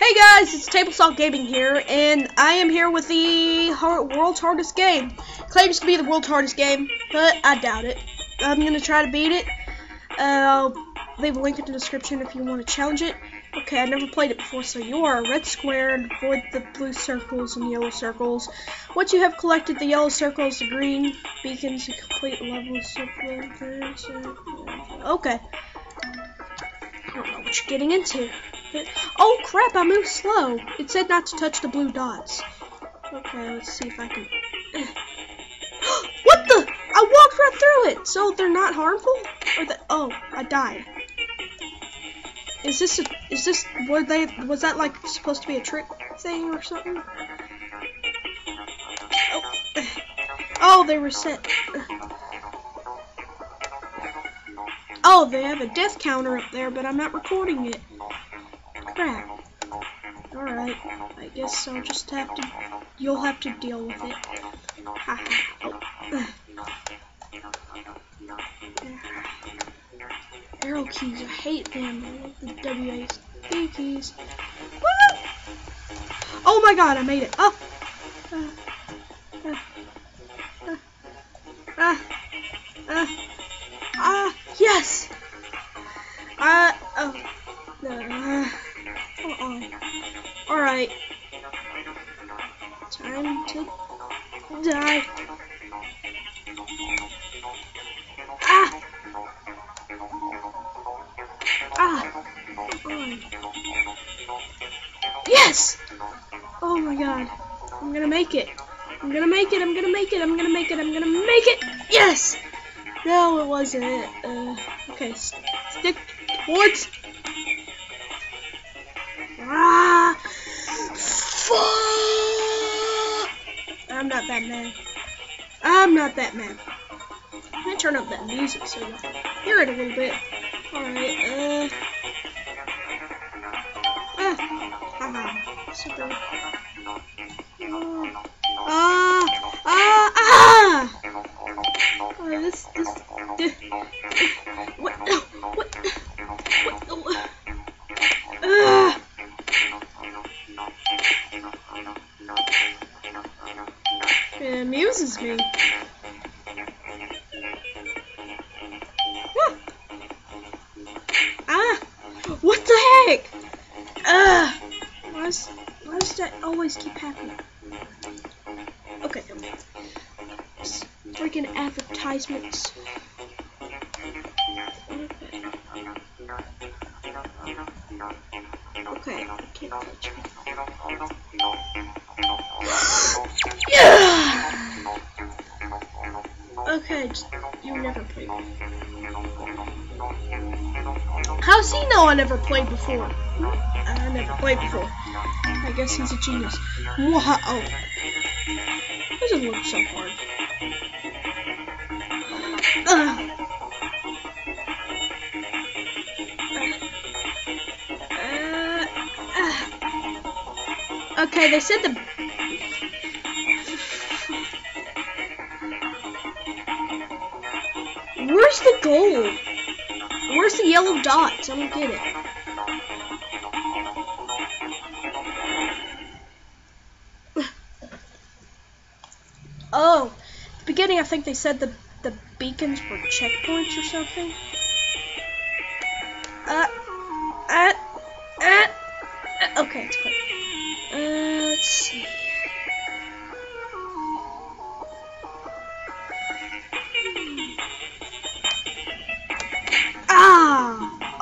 Hey guys, it's Tabletop Gaming here, and I am here with the world's hardest game. Claims to be the world's hardest game, but I doubt it. I'm gonna try to beat it. I'll leave a link in the description if you want to challenge it. Okay, I've never played it before, so you are a red square and avoid the blue circles and yellow circles. Once you have collected the yellow circles, the green beacons, you complete levels. Okay. I don't know what you're getting into. Oh crap, I moved slow. It said not to touch the blue dots. Okay, let's see if I can... What the? I walked right through it! So they're not harmful? Or the... Oh, I died. Was that like supposed to be a trick thing or something? Oh, they were set. Oh, they have a death counter up there, but I'm not recording it. Crap. Alright, I guess I'll just have to... You'll have to deal with it. Arrow keys, I hate them. I love the WASD keys. What? Oh my god, I made it. Oh! Yes! Alright. Time to die. Yes! Oh my god. I'm gonna make it. I'm gonna make it. I'm gonna make it. I'm gonna make it. I'm gonna make it. Yes! No, it wasn't. Okay. Stick towards. I'm not that mad. I'm not that mad. I'm gonna turn up that music so you can hear it a little bit. Alright, super. It amuses me. What the heck? Why does that always keep happening? Okay. Freaking advertisements. Okay, I can't touch me. Yeah! Okay, you never played before. How's he know I never played before? I never played before. I guess he's a genius. Wow. Oh. This doesn't look so hard. Okay, they said the... Where's the gold? Where's the yellow dots? I don't get it. Oh, at the beginning I think they said the beacons were checkpoints or something. Okay, it's quick. Let's see.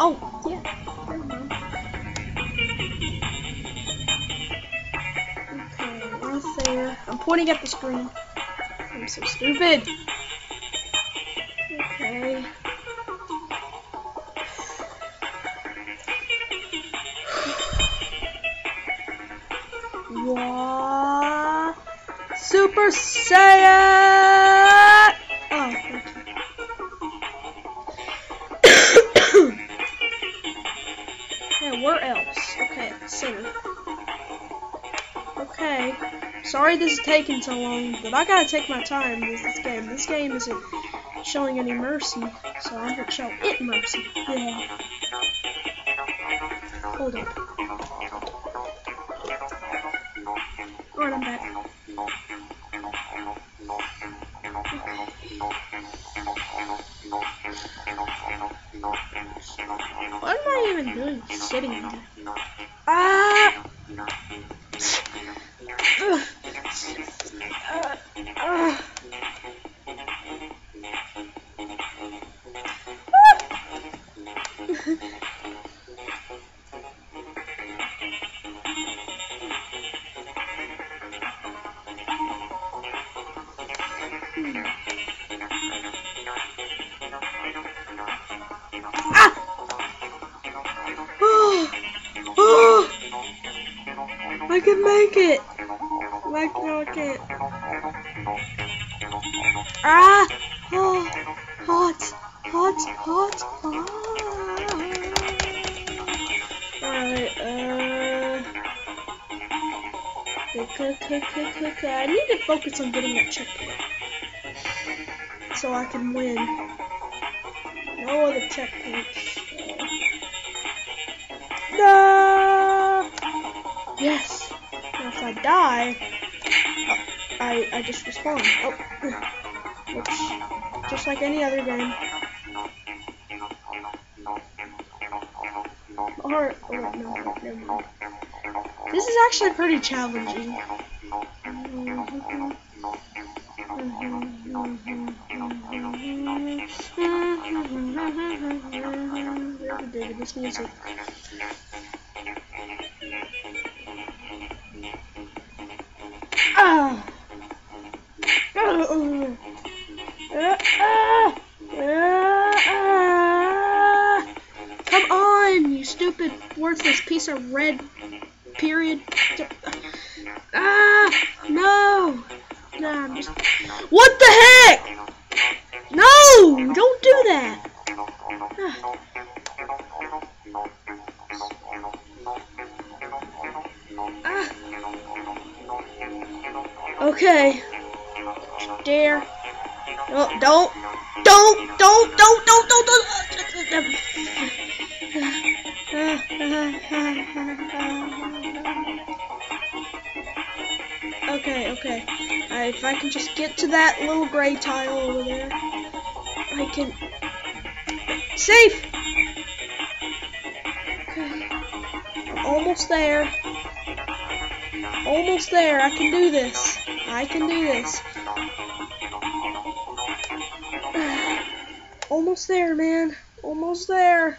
Oh, yeah. Never mind. Okay, right there. I'm pointing at the screen. I'm so stupid. Okay. What? Super Saiyan! Oh, thank you. Yeah, where else? Okay, at the center. Okay. Sorry this is taking so long, but I gotta take my time with this game. This game isn't showing any mercy, so I'm gonna show it mercy. Yeah. Hold up. Alright, I'm back. What am I even doing sitting there? Ah! I can make it! Like, no, I can't. Ah! Oh! Hot! Hot! Hot! Hot! Alright, I need to focus on getting that checkpoint. So I can win. No other checkpoints. No! Yes! Now if I die, I just respawn. Oh. Which, just like any other game. Or, oh, no, never mind. This is actually pretty challenging. Really dig this music. Come on, you stupid, worthless piece of red period. No! No, I'm just... What the heck? No! Don't do that! Okay. Dare. Oh, don't. Okay. If I can just get to that little gray tile over there, I can... Safe! Okay. I'm almost there. Almost there. I can do this. Almost there, man. Almost there.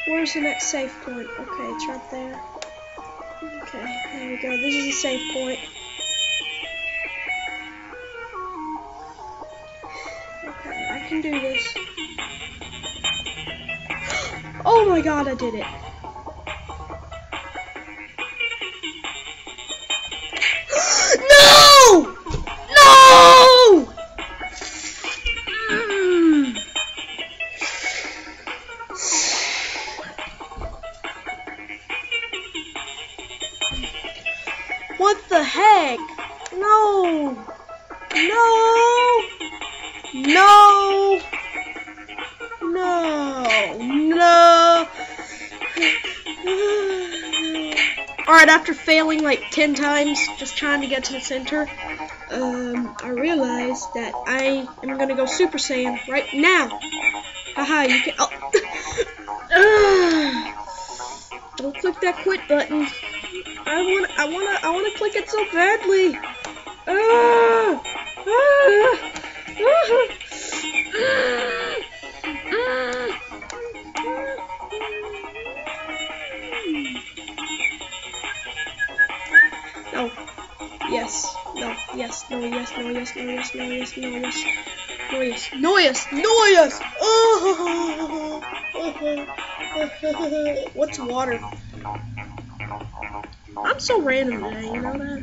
Where's the next save point? Okay, it's right there. Okay, there we go. This is a save point. Okay, I can do this. Oh my god, I did it. No! No! What the heck? No! No! No! No! No! Alright, after failing like 10 times just trying to get to the center, I realized that I am gonna go Super Saiyan right now. Haha, you can. Oh. Don't click that quit button. I wanna click it so badly. No. Yes. No. Yes. No. Yes. No. Yes. No. Yes. No. Yes. No. Yes. No. Yes. No. Yes. No. Yes. What's water? I'm so random today, you know that?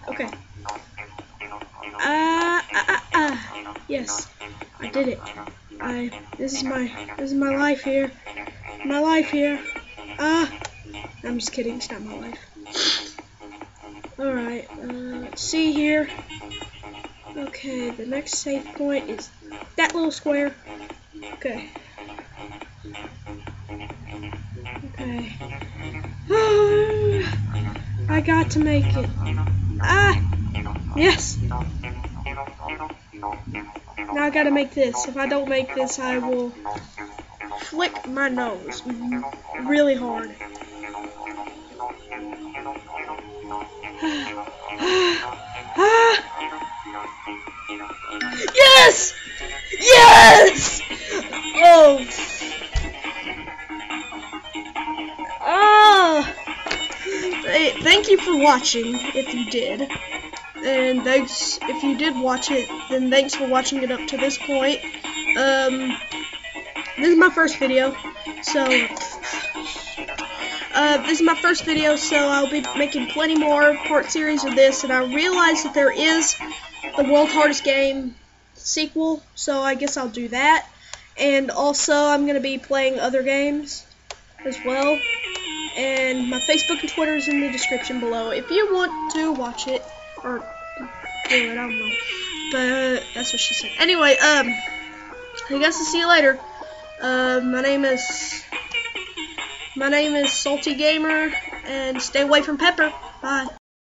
Okay. Okay. Yes. I did it. This is my life here. My life here. I'm just kidding, it's not my life. Alright, let's see here. Okay, the next save point is that little square. Okay. Okay. I got to make it. Ah! Yes! Now I gotta make this. If I don't make this, I will flick my nose really hard. Yes! Yes! Oh! Hey, thank you for watching, if you did. And thanks, if you did watch it, then thanks for watching it up to this point. This is my first video, so I'll be making plenty more part series of this, and I realized that there is the World's Hardest Game sequel, so I guess I'll do that. And also, I'm going to be playing other games as well. And my Facebook and Twitter is in the description below if you want to watch it, or do it, I don't know. But that's what she said. Anyway, I guess I'll see you later. My name is Salty Gamer, and stay away from Pepper. Bye.